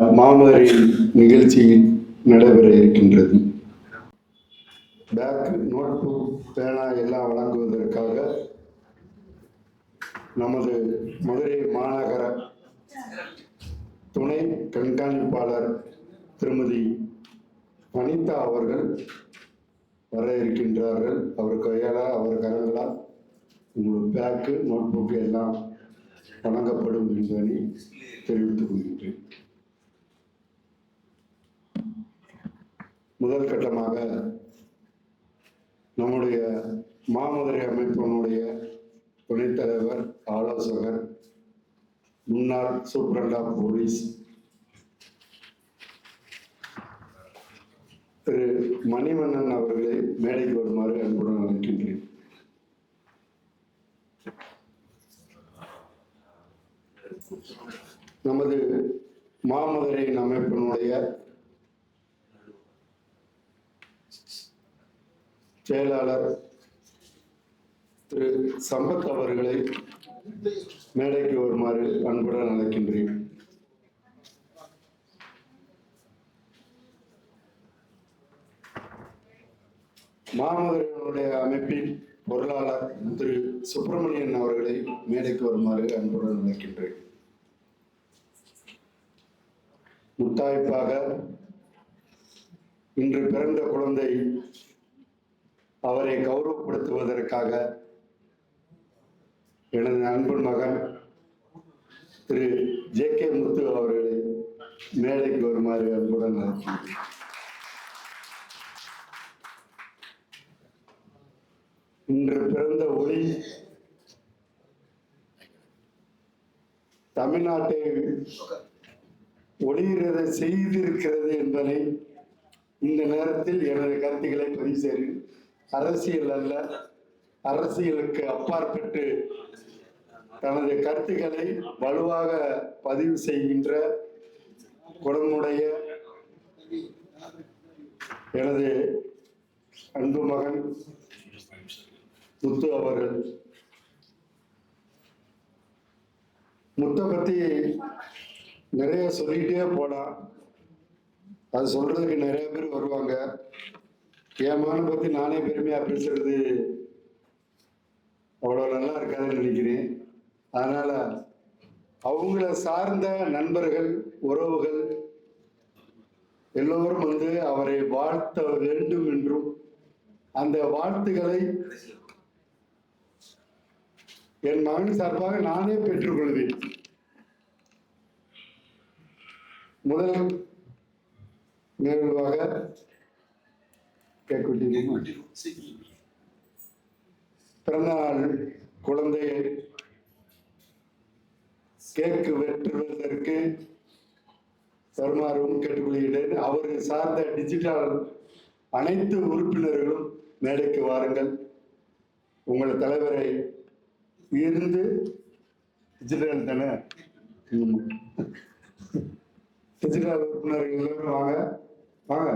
மாமதுரையில் நிகழ்ச்சி நடைபெற இருக்கின்றது. பேக், நோட்புக், பேனா எல்லாம் வழங்குவதற்காக நமது மதுரை மாநகர துணை கண்காணிப்பாளர் திருமதி வனிதா அவர்கள் வர இருக்கின்றார்கள். அவர் கையால் அவர் கரங்களால் உங்களுக்கு பேக்கு, நோட்புக் எல்லாம் வழங்கப்படும் என்பதை தெரிவித்துக் கொள்கின்றேன். முதல் கட்டமாக நம்முடைய மாமதுரை அமைப்பினுடைய துணைத் தலைவர், ஆலோசகர், முன்னாள் சூப்பரண்ட் ஆஃப் போலீஸ் திரு மணிவண்ணன் அவர்களை மேடைக்கு வருமாறு அன்புடன் அழைக்கின்றேன். நமது மாமதுரையின் அமைப்பினுடைய செயலாளர் திரு சம்பத் அவர்களை மேடைக்கு வருமாறு அன்புடன் அழைக்கின்றேன். மாமதுரையினுடைய அமைப்பின் பொருளாளர் திரு சுப்பிரமணியன் அவர்களை மேடைக்கு வருமாறு அன்புடன் அழைக்கின்றேன். முத்தாய்ப்பாக இன்று பிறந்த குழந்தை அவரை கௌரவப்படுத்துவதற்காக எனது அன்பு மகன் திரு ஜே.கே. முத்து அவர்களை மேடைக்கு வருமாறு அன்புடன் அழைக்கின்றேன். இன்று பிறந்த ஒளி தமிழ்நாட்டை ஒளியிறத செய்திருக்கிறது என்பதை இந்த நேரத்தில் எனது கருத்துக்களை பதிவு செய்து, அரசியல் அல்ல, அரசியலுக்கு அப்பாற்பட்டு தனது கருத்துக்களை வலுவாக பதிவு செய்கின்ற குணமுடைய எனது அன்பு மகன் முத்து அவர்கள். முத்தை பத்தி நிறைய சொல்லிட்டே போலாம். அது சொல்றதுக்கு நிறைய பேர் வருவாங்க. என் மகனை பத்தி நானே பெருமையா பேசுறது அவ்வளவு நல்லா இருக்காதுன்னு நினைக்கிறேன். அதனால அவங்கள சார்ந்த நண்பர்கள், உறவுகள் எல்லோரும் வந்து அவரை வாழ்த்த வேண்டும் என்றும் அந்த வாழ்த்துக்களை என் மகன் சார்பாக நானே பெற்றுக்கொள்வேன். முதல் நிகழ்வாக பிறந்தநாள் குழந்தையை கேக்கு வெற்றுவதற்கு வருமாறும் கேட்டுக்கொள்கிறேன். அவரை சார்ந்த டிஜிட்டல் அனைத்து உறுப்பினர்களும் மேடைக்கு வாருங்கள். உங்கள் தலைவரை இருந்து டிஜிட்டல் தானே, டிஜிட்டல் உறுப்பினர்கள் எல்லாரும் வாங்க வாங்க.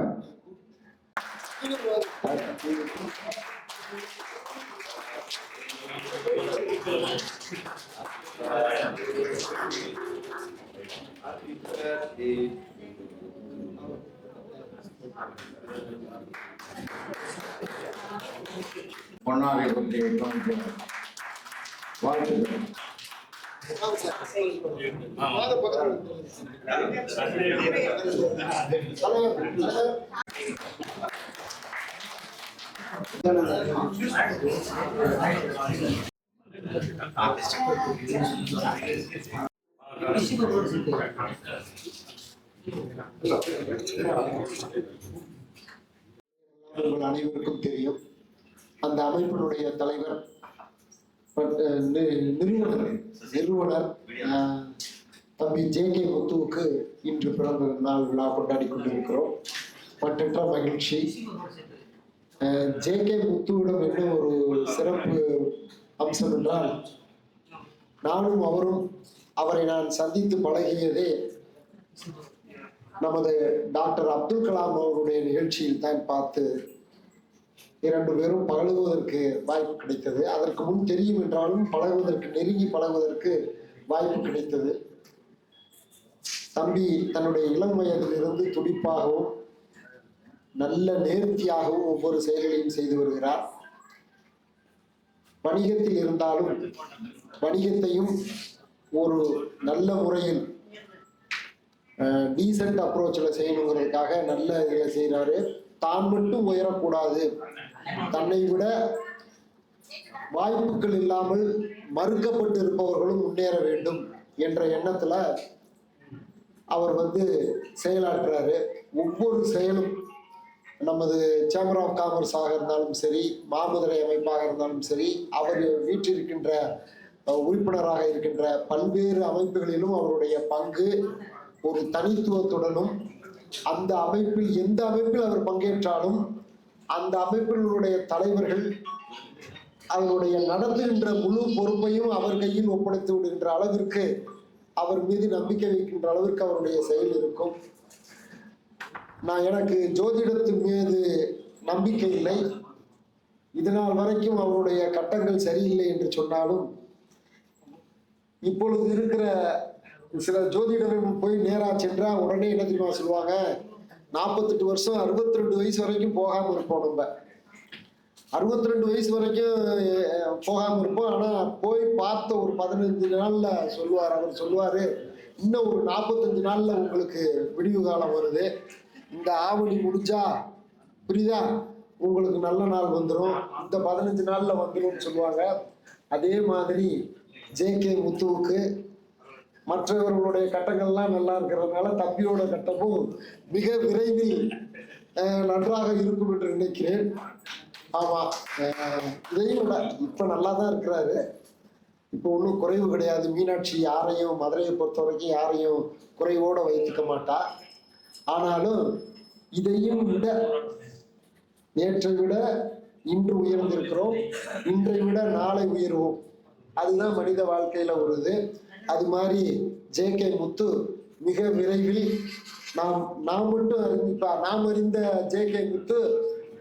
பொன்னாரை பற்றி வாழ்த்துக்கள். உங்கள் அனைவருக்கும் தெரியும், அந்த அமைப்பினுடைய தலைவர் நிறுவனர் தம்பி ஜே.கே. முத்துவுக்கு இன்று பிறந்த நாள் விழா கொண்டாடி கொண்டிருக்கிறோம். மற்றற்ற மகிழ்ச்சி. ஜே.கே. முத்துவிடம் என்ன ஒரு சிறப்பு அம்சம் என்றால், நானும் அவரும் அவரை நான் சந்தித்து பழகியதே நமது டாக்டர் அப்துல் கலாம் அவருடைய நிகழ்ச்சியில் தான் பார்த்து இரண்டு பேரும் பழகுவதற்கு வாய்ப்பு கிடைத்தது. அதற்கு முன் தெரியும் என்றாலும் பழகுவதற்கு, நெருங்கி பழகுவதற்கு வாய்ப்பு கிடைத்தது. தம்பி தன்னுடைய இளம் வயதிலிருந்து துடிப்பாகவும் நல்ல நேர்த்தியாகவும் ஒவ்வொரு செயல்களையும் செய்து வருகிறார். வணிகத்தில் இருந்தாலும் வணிகத்தையும் ஒரு நல்ல முறையில் டீசென்ட் அப்ரோச்சில் செய்யணுங்கிறதுக்காக நல்ல இதில் செய்கிறாரு. தான் மட்டும் உயரக்கூடாது, தன்னை விட வாய்ப்புகள் இல்லாமல் மறுக்கப்பட்டு இருப்பவர்களும் முன்னேற வேண்டும் என்ற எண்ணத்துல அவர் செயலாற்றுறாரு. ஒவ்வொரு செயலும் நமது சேம்பர் ஆஃப் காமர்ஸாக இருந்தாலும் சரி, மாமதுரை அமைப்பாக இருந்தாலும் சரி, அவர் வீற்றிருக்கின்ற உறுப்பினராக இருக்கின்ற பல்வேறு அமைப்புகளிலும் அவருடைய பங்கு ஒரு தனித்துவத்துடனும், அந்த அமைப்பில் எந்த அமைப்பில் அவர் பங்கேற்றாலும் அந்த அமைப்பினுடைய தலைவர்கள் அவருடைய நடத்துகின்ற முழு பொறுப்பையும் அவர் கையில் ஒப்படைத்து விடுகின்ற அளவிற்கு, அவர் மீது நம்பிக்கை வைக்கின்ற அளவிற்கு அவருடைய செயல் இருக்கும். எனக்கு ஜோதிடத்தின் மீது நம்பிக்கை இல்லை, இதனால் வரைக்கும் அவருடைய கட்டங்கள் சரியில்லை என்று சொன்னாலும், இப்பொழுது இருக்கிற சில ஜோதிடர்கள் போய் நேரா சென்றா உடனே என்ன தெரியுமா சொல்லுவாங்க, 48 வருஷம் 62 வயசு வரைக்கும் போகாம இருப்போம். நம்ம 62 வயசு வரைக்கும் போகாம இருப்போம். ஆனா போய் பார்த்த ஒரு 15 நாள்ல அவர் சொல்லுவாரு, இன்னும் ஒரு 45 நாள்ல உங்களுக்கு விடிவு காலம் வருது, இந்த ஆவணி முடிஞ்சா புரியுதா, உங்களுக்கு நல்ல நாள் வந்துடும், இந்த 15 நாள்ல வந்துடும் சொல்லுவாங்க. அதே மாதிரி ஜே.கே. முத்துவுக்கு மற்றவர்களுடைய கட்டங்கள்லாம் நல்லா இருக்கிறதுனால தம்பியோட கட்டமும் மிக விரைவில் நன்றாக இருக்கும் என்று நினைக்கிறேன். ஆமா, இதையும் விட இப்ப நல்லா தான் இருக்கிறாரு. இப்போ ஒன்றும் குறைவு கிடையாது. மீனாட்சி யாரையும், மதுரையை பொறுத்த வரைக்கும் யாரையும் குறைவோட வைத்துக்க மாட்டா. ஆனாலும் இதையும் விட, நேற்றை விட இன்று உயர்ந்திருக்கிறோம், இன்றை விட நாளை உயர்வோம். அதுதான் மனித வாழ்க்கையில ஒரு இது. அது மாதிரி ஜே.கே. முத்து மிக விரைவில் நாம் அறிந்த ஜே.கே. முத்து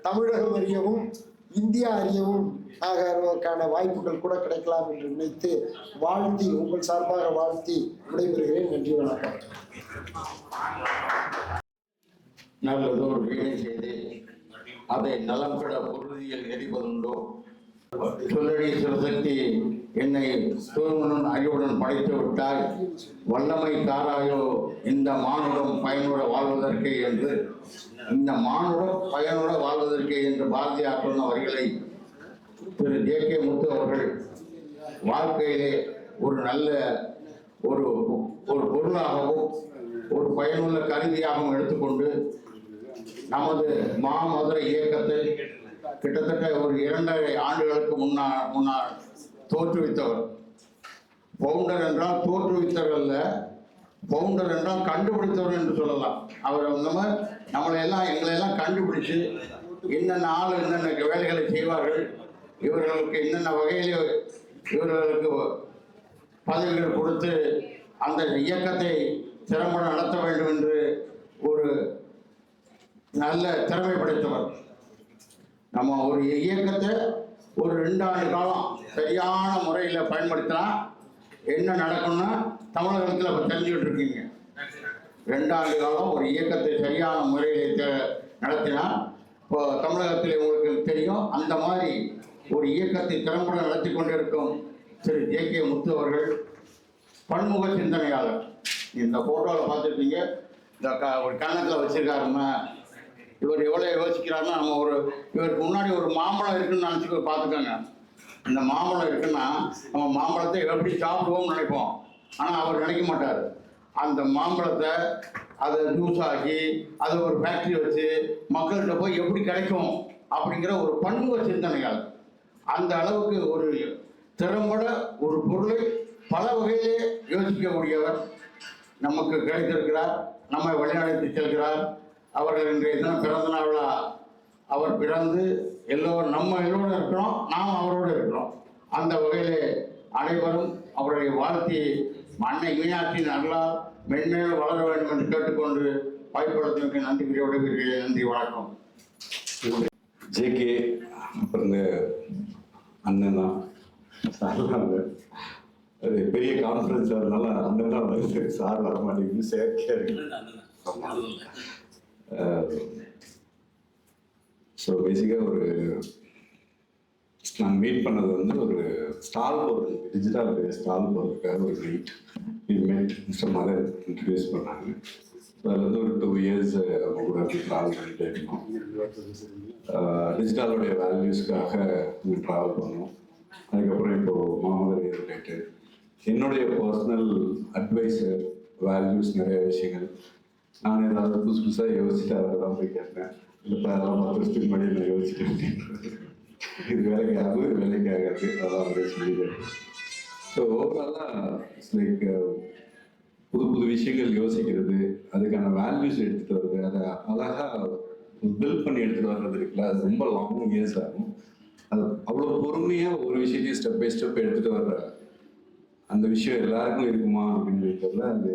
தமிழகம் அறியவும் இந்தியா அறியவும் ஆகிறதற்கான வாய்ப்புகள் கூட கிடைக்கலாம் என்று நினைத்து வாழ்த்தி, உங்கள் சார்பாக வாழ்த்தி விடைபெறுகிறேன். நன்றி, வணக்கம். நல்லதோர் வீணை செய்து அதை நலம் பெற பொருளியல் எரிவதுண்டோ, சொல்லடி சிவசக்தி என்னை தூங்குடன் அறிவுடன் படைத்து விட்டாய், வல்லமை காராயோ இந்த மானுடம் பயனுட வாழ்வதற்கே என்று, இந்த மானுடம் பயனுட வாழ்வதற்கே என்று பாரதியார் சொன்ன வரிகளை திரு ஜே.கே. முத்து அவர்கள் வாழ்க்கையிலே ஒரு நல்ல ஒரு பொருளாகவும் ஒரு பயனுள்ள கருவியாகவும் எடுத்துக்கொண்டு நமது மாமதுரை இயக்கத்தை கிட்டத்தட்ட ஒரு 2.5 ஆண்டுகளுக்கு முன்னால் தோற்றுவித்தவர். பவுண்டர் என்றால் தோற்றுவித்தவர் அல்ல, பவுண்டர் என்றால் கண்டுபிடித்தவர் என்று சொல்லலாம். அவர் எங்களையெல்லாம் கண்டுபிடிச்சு என்னென்ன ஆள் என்னென்ன வேலைகளை செய்வார்கள், இவர்களுக்கு என்னென்ன வகையிலே இவர்களுக்கு பதவிகள் கொடுத்து அந்த இயக்கத்தை திறம்பட நடத்த வேண்டும் என்று ஒரு நல்ல திறமை படைத்தவர். நம்ம ஒரு இயக்கத்தை ஒரு 2 ஆண்டு காலம் சரியான முறையில் பயன்படுத்தினா என்ன நடக்கும்னா தமிழகத்தில் இப்போ தெரிஞ்சுக்கிட்டு இருக்கீங்க. 2 ஆண்டு காலம் ஒரு இயக்கத்தை சரியான முறையில் நடத்தினா இப்போ தமிழகத்தில் உங்களுக்கு தெரியும். அந்த மாதிரி ஒரு இயக்கத்தை திறம்பட நடத்தி கொண்டிருக்கும் திரு ஜே.கே. முத்து அவர்கள் பன்முக சிந்தனையாளர். இந்த போட்டோவில் பார்த்துருப்பீங்க, இந்த ஒரு கன்னத்தில் வச்சிருக்காருன்னா இவர் எவ்வளோ யோசிக்கிறாருன்னா, இவருக்கு முன்னாடி ஒரு மாம்பழம் இருக்குன்னு நினச்சி பார்த்துக்கோங்க. இந்த மாம்பழம் இருக்குன்னா நம்ம மாம்பழத்தை எப்படி சாப்பிடுவோம்னு நினைப்போம், ஆனால் அவர் நினைக்க மாட்டார். அந்த மாம்பழத்தை அதை ஜூஸ் ஆக்கி அதை ஒரு ஃபேக்ட்ரி வச்சு மக்கள்கிட்ட போய் எப்படி கிடைக்கும் அப்படிங்கிற ஒரு பன்முக சிந்தனையால் அந்த அளவுக்கு ஒரு திறம்பட ஒரு பொருளை பல வகையிலே யோசிக்கக்கூடியவர் நமக்கு கிடைத்திருக்கிறார். நம்மை வழிநடத்தி செல்கிறார். அவர்கள் இன்றைய தினம் பிறந்த நாள் விழா. அவர் பிறந்து நம்ம எல்லோரும் இருக்கிறோம், நாம் அவரோடு இருக்கிறோம். அந்த வகையிலே அனைவரும் அவருடைய வாழ்த்தி அன்னை மீனாட்சியின் அருளால் மென்மேலும் வளர வேண்டும் என்று கேட்டுக்கொண்டு வாய்ப்படுத்துவதற்கு நன்றி விடைபெறுகிறேன். நன்றி, வணக்கம். ஜே.கே. அப்புறம் அண்ணன் தான் சார்லாங்க. அது பெரிய கான்ஃபரன்ஸ் அதனால அண்ணன் வந்து சார் வர மாட்டேங்குது செயற்கையா இருக்கு. ஸோ பேசிக்காக நாங்கள் மீட் பண்ணது வந்து ஒரு ஸ்டால் போடுறது, டிஜிட்டல் ஸ்டால் போடுறதுக்காக ஒரு மீட். மீட் மிஸ்டர் மலர் இன்ட்ரடியூஸ் பண்ணாங்க. ஸோ அதில் வந்து ஒரு 2 years அவங்க கூட அப்படி ட்ராவல் பண்ணிட்டே இருந்தோம். டிஜிட்டலோடைய வேல்யூஸ்க்காக ட்ராவல் பண்ணோம். அதுக்கப்புறம் இப்போது மாமலர் ரிலேட்டட் என்னுடைய பர்சனல் அட்வைஸர் வேல்யூஸ் நிறைய விஷயங்கள் நான் ஏதாவது புதுசு புதுசாக யோசிச்சுட்டு அவரை தான் போய் கேட்பேன். இல்லை அதெல்லாம் 10 வருஷத்துக்கு முன்னாடி நான் யோசிச்சுட்டு இது வேலைக்கு ஆகுது வேலைக்கு ஆகாது அதான் அவரே சொல்லிடுறேன். ஸோ ஓவராலாக இட்ஸ் லைக் புது புது விஷயங்கள் யோசிக்கிறது, அதுக்கான வேல்யூஸ் எடுத்துகிட்டு வருது, அதை அழகாக பில்ட் பண்ணி எடுத்துகிட்டு வர்றது இருக்குல்ல, அது ரொம்ப லாங் இயர்ஸ் ஆகும். அது அவ்வளோ பொறுமையாக ஒரு விஷயத்தையும் ஸ்டெப் பை ஸ்டெப் எடுத்துகிட்டு வர்ற அந்த விஷயம் எல்லாருக்கும் இருக்குமா அப்படின்னு இருக்கிறதுல அது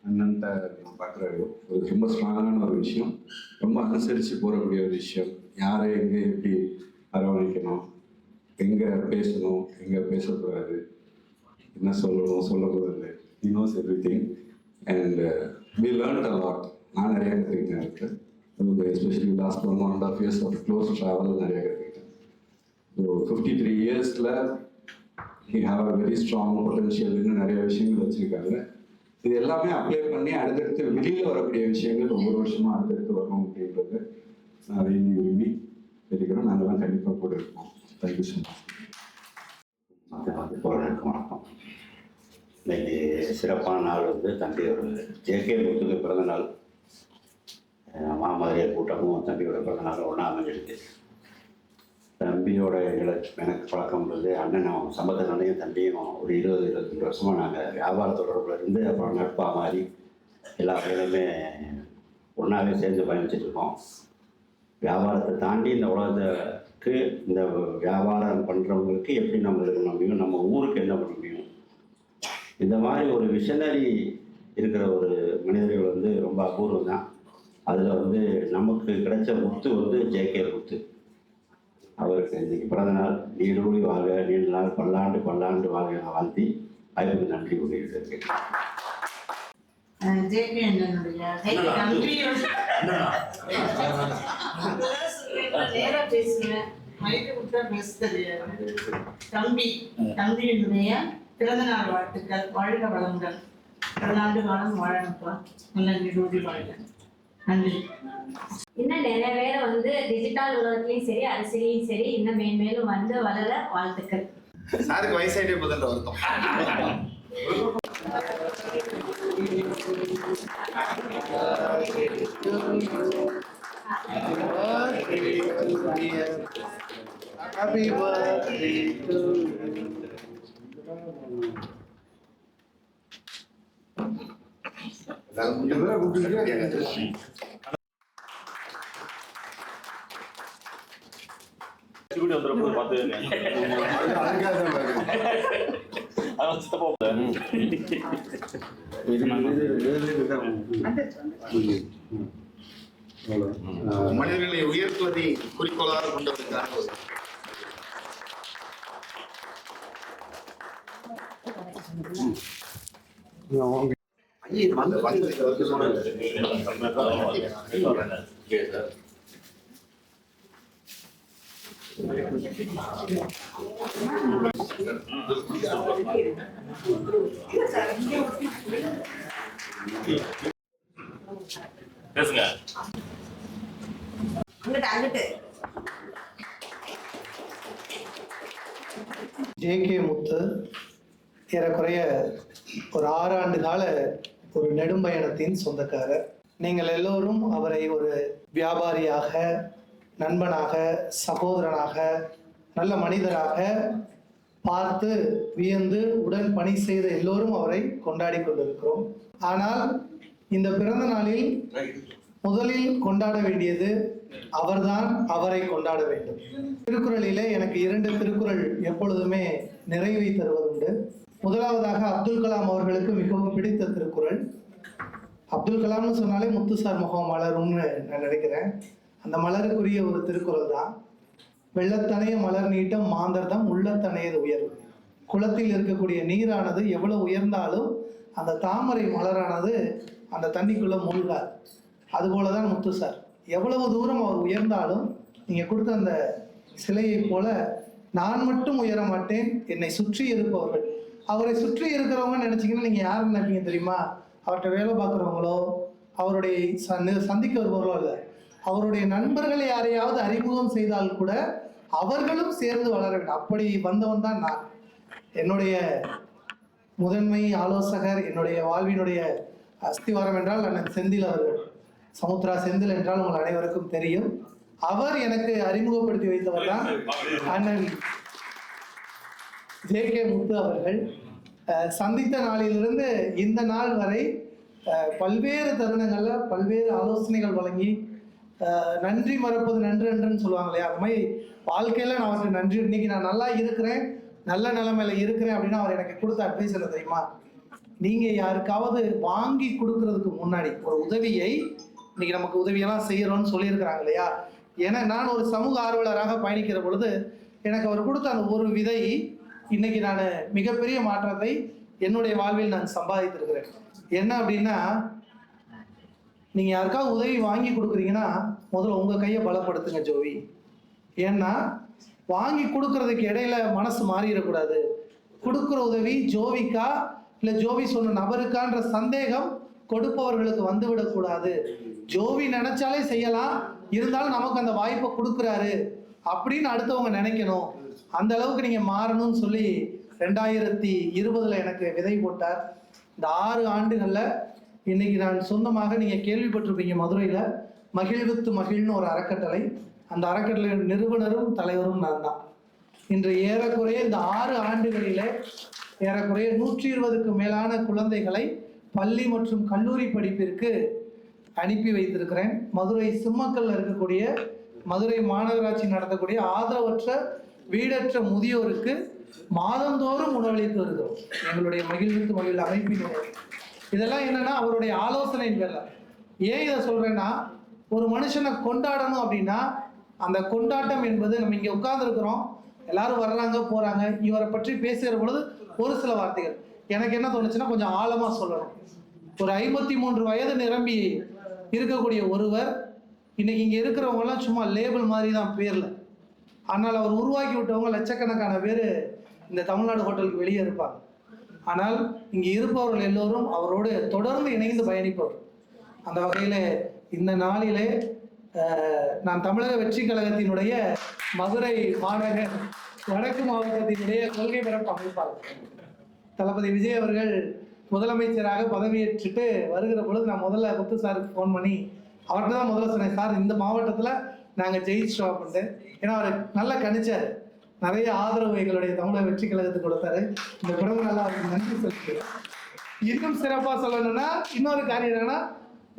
அண்ணன்ட்ட நான் பார்க்குற ஒரு ரொம்ப ஸ்ட்ராங்கான ஒரு விஷயம், ரொம்ப அனுசரித்து போகக்கூடிய ஒரு விஷயம். யாரை எங்கே எப்படி அரவணைக்கணும், எங்கே பேசணும், எங்கே பேசக்கூடாது, என்ன சொல்லணும் சொல்லக்கூடாது, he knows everything and we learned a lot. நான் நிறைய கற்றுக்கிட்டேன் இருக்கு. Especially last 1.5 years of close travel நிறைய கற்றுக்கிட்டேன். ஸோ 53 yearsல he have a very strong potential இன்னும் நிறைய விஷயங்கள் வச்சுருக்காங்க. இது எல்லாமே அப்ளை பண்ணி அடுத்தடுத்து வெளியில் வரக்கூடிய விஷயங்கள் ஒவ்வொரு வருஷமாக அடுத்தடுத்து வரணும் அப்படின்றது நான் விரும்பி தெரிவிக்கிறோம். நாங்கள் தான் கண்டிப்பாக கூட இருக்கோம். Thank you so much. வணக்கம். இன்னைக்கு சிறப்பான நாள் வந்து தம்பியோட ஜேகே முத்துக்கு பிறந்த நாள். மாமதுரையர் கூட்டமும் தம்பியோட பிறந்த நாள் ஒன்றா அமைஞ்சிருக்கு. தம்பியோட எனக்கு பழக்கம் உள்ளது. அண்ணனும் சம்பந்தனையும் தம்பியும் ஒரு 20-22 வருஷமாக நாங்கள் வியாபார தொடர்பில் இருந்து அப்புறம் நட்பாக மாறி எல்லா வேலையுமே ஒன்றாவே சேர்ந்து பயணிச்சிட்ருக்கோம். வியாபாரத்தை தாண்டி இந்த உலகத்துக்கு இந்த வியாபாரம் பண்ணுறவங்களுக்கு எப்படி நம்ம இது பண்ண முடியும், நம்ம ஊருக்கு என்ன பண்ண முடியும், இந்த மாதிரி ஒரு விஷனரி இருக்கிற ஒரு மனிதர்கள் வந்து ரொம்ப அபூர்வம் தான். அதில் வந்து நமக்கு கிடைச்ச முத்து வந்து ஜேகே முத்து. அவருக்கு இன்றைக்கி பிறந்த நாள். நீடூழி வாழ்க, நீண்ட நாள் பல்லாண்டு பல்லாண்டு வாழ்க வாழ்த்தி வாய்ப்புக்கு நன்றி கூறியிருக்கேன். ஜேபி அண்ணனுடைய நேரா பேசுவேன், மைக்கு விட்டா பேச தெரியாது. தம்பியினுடைய பிறந்தநாள் வாழ்த்துக்கள். வாழ்க வளமுடன், பல்லாண்டு காலம் வாழணுப்பா, நல்ல நீடூழி வாழ்க. நன்றி. இன்னும் நிறைய பேர் வந்து டிஜிட்டல் உலகத்துலயும் சரி அரசியலையும் சரி இன்னும் மேன்மேலும் வந்து வளர வாழ்த்துக்கள். சாருக்கு வயசாயிட்டே போதுன்ற வருத்தம். Happy birthday to you. மனிதர்களை உயர்த்துவதை குறிக்கோளாக கொண்டதற்காக பேசுங்க. ஜேகே முத்து ஏறக்குறைய ஒரு 6 ஆண்டு கால ஒரு நெடும்பயணத்தின் சொந்தக்காரர். நீங்கள் எல்லோரும் அவரை ஒரு வியாபாரியாக, நண்பனாக, சகோதரனாக, நல்ல மனிதராக பார்த்து வியந்து உடன் பணி செய்த எல்லோரும் அவரை கொண்டாடி கொண்டிருக்கிறோம். ஆனால் இந்த பிறந்த நாளில் முதலில் கொண்டாட வேண்டியது அவர்தான், அவரை கொண்டாட வேண்டும். திருக்குறளிலே எனக்கு 2 திருக்குறள் எப்பொழுதுமே நிறைவை தருவதுண்டு. முதலாவதாக அப்துல் கலாம் அவர்களுக்கு மிகவும் பிடித்த திருக்குறள். அப்துல் கலாம்னு சொன்னாலே முத்துசார் முகம் மலரும்னு நான் நினைக்கிறேன். அந்த மலருக்குரிய ஒரு திருக்குறள் தான், வெள்ளத்தனைய மலர் நீட்டம் மாந்தர்தம் உள்ளத்தனையது உயர்வு. குளத்தில் இருக்கக்கூடிய நீரானது எவ்வளவு உயர்ந்தாலும் அந்த தாமரை மலரானது அந்த தண்ணிக்குள்ள மூழ்காது. அதுபோல தான் முத்து சார். எவ்வளவு தூரம் அவர் உயர்ந்தாலும் நீங்கள் கொடுத்த அந்த சிலையை போல நான் மட்டும் உயர மாட்டேன், என்னை சுற்றி இருப்பவர்கள். அவரை சுற்றி இருக்கிறவங்க நினச்சிங்கன்னா நீங்கள் யார் நினைப்பீங்க தெரியுமா? அவர்கிட்ட வேலை பார்க்குறவங்களோ, அவருடைய சந்திக்க வருபவர்களோ இல்லை, அவருடைய நண்பர்கள் யாரையாவது அறிமுகம் செய்தால் கூட அவர்களும் சேர்ந்து வளர வேண்டும். அப்படி வந்தவன் தான் நான். என்னுடைய முதன்மை ஆலோசகர், என்னுடைய வாழ்வினுடைய அஸ்திவாரம் என்றால் அண்ணன் செந்தில் அவர்கள். சமுத்ரா செந்தில் என்றால் உங்கள் அனைவருக்கும் தெரியும். அவர் எனக்கு அறிமுகப்படுத்தி வைத்தவர் தான் அண்ணன் ஜே.கே. முத்து அவர்கள். சந்தித்த நாளிலிருந்து இந்த நாள் வரை பல்வேறு தருணங்களில் பல்வேறு ஆலோசனைகள் வழங்கி, நன்றி மறப்பது நன்று என்றுன்னு சொல்லுவாங்க இல்லையா, அது மாதிரி வாழ்க்கையில் நான் அவருக்கு நன்றி. இன்னைக்கு நான் நல்லா இருக்கிறேன், நல்ல நிலைமையில இருக்கிறேன் அப்படின்னா அவர் எனக்கு கொடுத்த அட்வைஸ் என்ன தெரியுமா? நீங்கள் யாருக்காவது வாங்கி கொடுக்கறதுக்கு முன்னாடி ஒரு உதவியை, இன்னைக்கு நமக்கு உதவியெல்லாம் செய்யறோம்னு சொல்லியிருக்கிறாங்க இல்லையா, ஏன்னா நான் ஒரு சமூக ஆர்வலராக பயணிக்கிற பொழுது எனக்கு அவர் கொடுத்த அந்த ஒரு விதை இன்னைக்கு நான் மிகப்பெரிய மாற்றத்தை என்னுடைய வாழ்வில் நான் சம்பாதித்திருக்கிறேன். என்ன அப்படின்னா, நீங்கள் யாருக்காவது உதவி வாங்கி கொடுக்குறீங்கன்னா முதல்ல உங்கள் கையை பலப்படுத்துங்க ஜோவி. ஏன்னா வாங்கி கொடுக்கறதுக்கு இடையில மனசு மாறிடக்கூடாது. கொடுக்குற உதவி ஜோவிக்கா இல்லை ஜோவி சொன்ன நபருக்கான்ற சந்தேகம் கொடுப்பவர்களுக்கு வந்துவிடக்கூடாது. ஜோவி நினைச்சாலே செய்யலாம், இருந்தாலும் நமக்கு அந்த வாய்ப்பை கொடுக்குறாரு அப்படின்னு அடுத்தவங்க நினைக்கணும். அந்த அளவுக்கு நீங்கள் மாறணும்னு சொல்லி 2020 எனக்கு விதை போட்டார். இந்த 6 ஆண்டுகளில் இன்னைக்கு நான் சொந்தமாக, நீங்கள் கேள்விப்பட்டிருப்பீங்க, மதுரையில் மகிழ்வித்து மகிழ்னு ஒரு அறக்கட்டளை. அந்த அறக்கட்டளை நிறுவனரும் தலைவரும் நான் தான். இன்று ஏறக்குறைய இந்த 6 ஆண்டுகளிலே ஏறக்குறைய 120க்கு மேலான குழந்தைகளை பள்ளி மற்றும் கல்லூரி படிப்பிற்கு அனுப்பி வைத்திருக்கிறேன். மதுரை சிம்மக்கல்ல இருக்கக்கூடிய மதுரை மாநகராட்சி நடத்தக்கூடிய ஆதரவற்ற வீடற்ற முதியோருக்கு மாதந்தோறும் உணவளித்து வருகிறோம் எங்களுடைய மகிழ்வித்து மகிழ் அமைப்பினுடைய. இதெல்லாம் என்னன்னா அவருடைய ஆலோசனையின் பேர்ல. ஏன் இதை சொல்றேன்னா, ஒரு மனுஷனை கொண்டாடணும் அப்படின்னா அந்த கொண்டாட்டம் என்பது, நம்ம இங்கே உட்கார்ந்துருக்கிறோம், எல்லாரும் வர்றாங்க போறாங்க, இவரை பற்றி பேசுகிற பொழுது ஒரு சில வார்த்தைகள் எனக்கு என்ன தோணுச்சுன்னா கொஞ்சம் ஆழமா சொல்லணும். ஒரு 53 வயது நிரம்பி இருக்கக்கூடிய ஒருவர் இன்னைக்கு இங்கே இருக்கிறவங்க எல்லாம் சும்மா லேபிள் மாதிரி தான் பேர்ல. ஆனால் அவர் உருவாக்கி விட்டவங்க லட்சக்கணக்கான பேர் இந்த தமிழ்நாடு ஹோட்டலுக்கு வெளியே இருப்பாங்க. ஆனால் இங்கே இருப்பவர்கள் எல்லோரும் அவரோடு தொடர்ந்து இணைந்து பயணிப்பவர். அந்த வகையில் இந்த நாளிலே நான் தமிழக வெற்றி கழகத்தினுடைய மதுரை மாநகர் வடக்கு மாவட்டத்தினுடைய கொள்கை பரப்பு அமைப்பாளர் தளபதி விஜய் அவர்கள் முதலமைச்சராக பதவியேற்றுட்டு வருகிற பொழுது நான் முதல்ல முத்து சாருக்கு ஃபோன் பண்ணி அவர்கிட்ட தான் முதல்ல சொன்னேன், சார் இந்த மாவட்டத்தில் நாங்கள் ஜெயிச்சிட்டோம் அப்படின்ட்டு. ஏன்னா அவர் நல்லா கணிச்சார், நிறைய ஆதரவு எங்களுடைய தமிழக வெற்றி கழகத்துக்கு கொடுத்தாரு. இந்த குடும்பம் நல்லா அவருக்கு நன்றி சொல்லிக்கிறேன். இன்னும் சிறப்பாக சொல்லணும்னா இன்னொரு காரியம் என்னன்னா,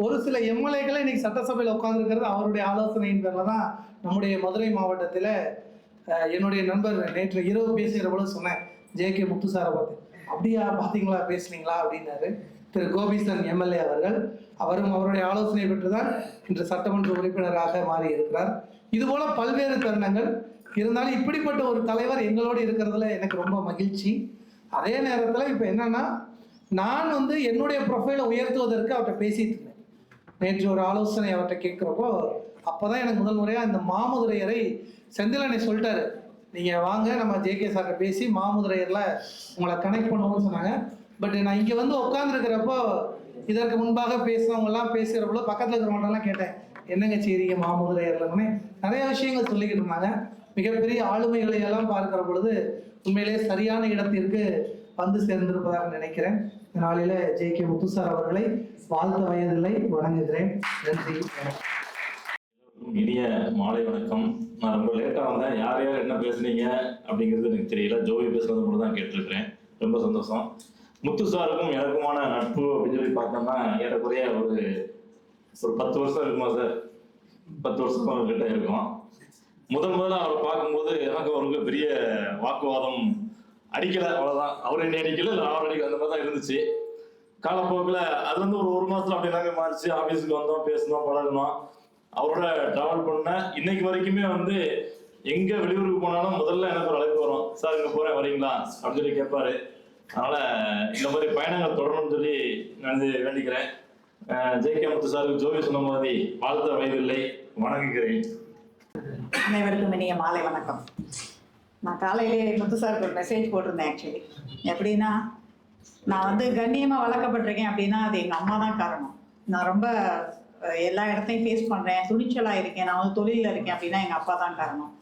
ஒரு சில எம்எல்ஏக்களை இன்னைக்கு சட்டசபையில் உட்கார்ந்துருக்கிறது அவருடைய ஆலோசனையின் பேரில் தான். நம்முடைய மதுரை மாவட்டத்தில் என்னுடைய நண்பர் நேற்று இரவு பேசுகிற பொழுது சொன்னேன், ஜே.கே. முத்து சாரை பார்த்து, அப்படியா பார்த்தீங்களா பேசுனீங்களா அப்படின்னாரு. திரு கோபிசன் எம்எல்ஏ அவர்கள், அவரும் அவருடைய ஆலோசனை பெற்றுதான் இன்று சட்டமன்ற உறுப்பினராக மாறி இருக்கிறார். இதுபோல பல்வேறு தருணங்கள் இருந்தாலும் இப்படிப்பட்ட ஒரு தலைவர் எங்களோடு இருக்கிறதுல எனக்கு ரொம்ப மகிழ்ச்சி. அதே நேரத்தில் இப்போ என்னன்னா, நான் என்னுடைய ப்ரொஃபைலை உயர்த்துவதற்கு அவர்கிட்ட பேசிட்டு இருந்தேன். நேற்று ஒரு ஆலோசனை அவர்கிட்ட கேட்குறப்போ அப்போதான் எனக்கு முதல் முறையாக இந்த மாமுதுரையரை செந்திலனை சொல்லிட்டாரு, நீங்கள் வாங்க நம்ம ஜே.கே. சார்கிட்ட பேசி மாமுதுரையரில் உங்களை கனெக்ட் பண்ணுவோம்னு சொன்னாங்க. பட் நான் இங்கே உட்காந்துருக்கிறப்போ இதற்கு முன்பாக பேசுனவங்கெல்லாம் பேசுகிறப்போ பக்கத்தில் இருக்கிறவங்கள்டெல்லாம் கேட்டேன், என்னங்க செய்றீங்க மாமுதுரையர்லன்னு. நிறைய விஷயங்கள் சொல்லிக்கிட்டு இருந்தாங்க. மிகப்பெரிய ஆளுமைகளை எல்லாம் பார்க்கிற பொழுது உண்மையிலே சரியான இடத்திற்கு வந்து சேர்ந்திருப்பதாக நினைக்கிறேன். இந்த நாளில் ஜே.கே. முத்து சார் அவர்களை வாழ்த்த வயதில்லை வணங்குகிறேன். நன்றி. இனிய மாலை வணக்கம். நான் ரொம்ப லேட்டாக வந்தேன், யார் யார் என்ன பேசுனீங்க அப்படிங்கிறது எனக்கு தெரியல. ஜோவி பேசுறது மட்டும் தான் கேட்டிருக்கிறேன். ரொம்ப சந்தோஷம். முத்து சாருக்கும் எனக்குமான நட்பு அப்படின்னு சொல்லி பார்த்தோம்னா ஏறக்குறைய ஒரு 10 வருஷம் இருக்குமா சார்? 10 வருஷம் கிட்ட இருக்கும். முதல்ல அவரை பார்க்கும்போது எனக்கு அவருக்கு பெரிய வாக்குவாதம் அடிக்கலை, அவ்வளோதான். அவர் என்ன அடிக்கல, இல்லை அவர் அடிக்கல, அந்த மாதிரி தான் இருந்துச்சு. காலப்போக்கில் அது ஒரு மாதத்துல அப்படின்னாங்க மாறிச்சு. ஆஃபீஸுக்கு வந்தோம், பேசணும், பழகணும், அவரோட ட்ராவல் பண்ண இன்னைக்கு வரைக்குமே எங்க வெளியூருக்கு போனாலும் முதல்ல எனக்கு ஒரு அழைப்பு வரும், சார் இங்க போறேன் வரீங்களா அப்படின்னு சொல்லி கேட்பாரு. அதனால இந்த மாதிரி பயணங்கள் தொடரணும்னு சொல்லி நான் வேண்டிக்கிறேன். ஜே.கே. முத்து சாருக்கு ஜோவி சொன்ன மாதிரி வாழ்த்த வயதில்லை, வணங்குகிறேன். அனைவருக்கும் இனிய மாலை வணக்கம். நான் காலையிலே முத்து சாருக்கு ஒரு மெசேஜ் போட்டிருந்தேன். ஆக்சுவலி எப்படின்னா, நான் வந்து கண்ணியமாக வளர்க்கப்பட்டிருக்கேன் அப்படின்னா அது எங்கள் அம்மா தான் காரணம். நான் ரொம்ப எல்லா இடத்தையும் ஃபேஸ் பண்ணுறேன், துணிச்சலாக இருக்கேன், நான் வந்து தொழிலில் இருக்கேன் அப்படின்னா எங்கள் அப்பா தான் காரணம்.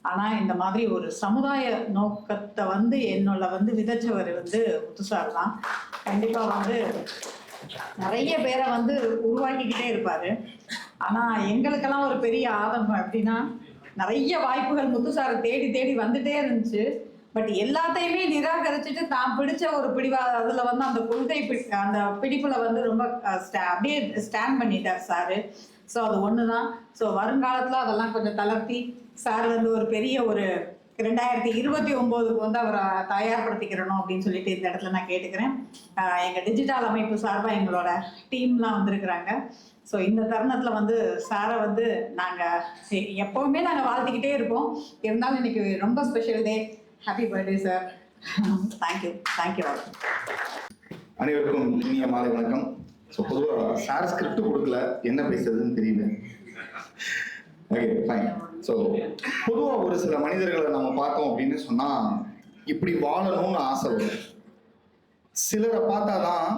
ஆனால் இந்த மாதிரி ஒரு சமுதாய நோக்கத்தை வந்து என்னோட வந்து விதைச்சவர் வந்து முத்து சார் தான். கண்டிப்பாக வந்து நிறைய பேரை வந்து உருவாக்கிக்கிட்டே இருப்பார். ஆனால் எங்களுக்கெல்லாம் ஒரு பெரிய ஆதங்கம் எப்படின்னா, நிறைய வாய்ப்புகள் முத்து சாரை தேடி தேடி வந்துட்டே இருந்துச்சு. பட் எல்லாத்தையுமே நிராகரிச்சுட்டு தான் பிடிச்ச ஒரு அதுல வந்து அந்த கொள்கை அந்த பிடிப்புல வந்து ரொம்ப அப்படியே ஸ்டாண்ட் பண்ணிட்டார் சாரு. ஸோ அது ஒண்ணுதான். ஸோ வருங்காலத்துல அதெல்லாம் கொஞ்சம் தளர்த்தி சார் வந்து ஒரு பெரிய ஒரு 2029க்கு வந்து அவரை தயார்படுத்திக்கிறணும் அப்படின்னு சொல்லிட்டு இந்த இடத்துல நான் கேட்டுக்கிறேன். எங்க டிஜிட்டல் அமைப்பு சார்பாக எங்களோட டீம்லாம் வந்திருக்கிறாங்க. ஸோ இந்த தருணத்தில் வந்து சாரை வந்து நாங்கள் எப்போவுமே நாங்கள் வாழ்த்திக்கிட்டே இருப்போம். இருந்தாலும் இன்னைக்கு ரொம்ப special day. Happy birthday sir. Thank you all. அனைவருக்கும் இனிய மாலை வணக்கம். ஸோ பொதுவாக சார் ஸ்கிரிப்ட் கொடுக்கல, என்ன பேசுறதுன்னு தெரியல. Okay fine. ஸோ பொதுவாக ஒரு சில மனிதர்களை நம்ம பார்த்தோம் அப்படின்னு சொன்னால் இப்படி வாழணும்னு ஆசை வரும். சிலரை பார்த்தாதான்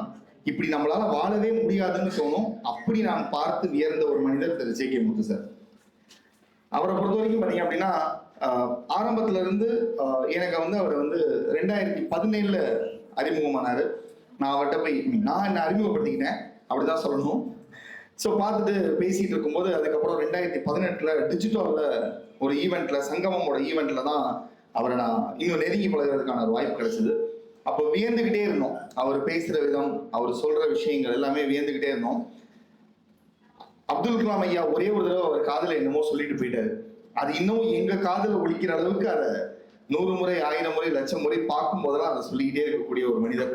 இப்படி நம்மளால வாழவே முடியாதுன்னு தோணும். அப்படி நான் பார்த்து வியர்ந்த ஒரு மனிதர் திரு ஜே.கே. முத்து சார். அவரை பொறுத்த வரைக்கும் பார்த்தீங்க அப்படின்னா, ஆரம்பத்துல இருந்து எனக்கு வந்து அவர் வந்து 2017 அறிமுகமானாரு. நான் அவர்கிட்ட போய் நான் என்ன அறிமுகப்படுத்திக்கிட்டேன் அப்படிதான் சொல்லணும். ஸோ பார்த்துட்டு பேசிட்டு இருக்கும்போது அதுக்கப்புறம் 2018 டிஜிட்டலில் ஒரு ஈவெண்ட்ல, சங்கமமோட ஈவெண்ட்ல தான் அவரை நான் இன்னும் நெருங்கி பழகிறதுக்கான ஒரு வாய்ப்பு கிடைச்சது. அப்போ வியந்துக்கிட்டே இருந்தோம். அவர் பேசுற விதம், அவர் சொல்ற விஷயங்கள் எல்லாமே வியந்துக்கிட்டே இருந்தோம். அப்துல் கலாம் ஐயா ஒரே ஒரு தடவை அவர் காதுல என்னமோ சொல்லிட்டு போயிட்டாரு. அது இன்னும் எங்க காதுல ஒலிக்கிற அளவுக்கு அதை 100 முறை 1000 முறை 1,00,000 முறை பார்க்கும் போதெல்லாம் அதை சொல்லிக்கிட்டே இருக்கக்கூடிய ஒரு மனிதர்.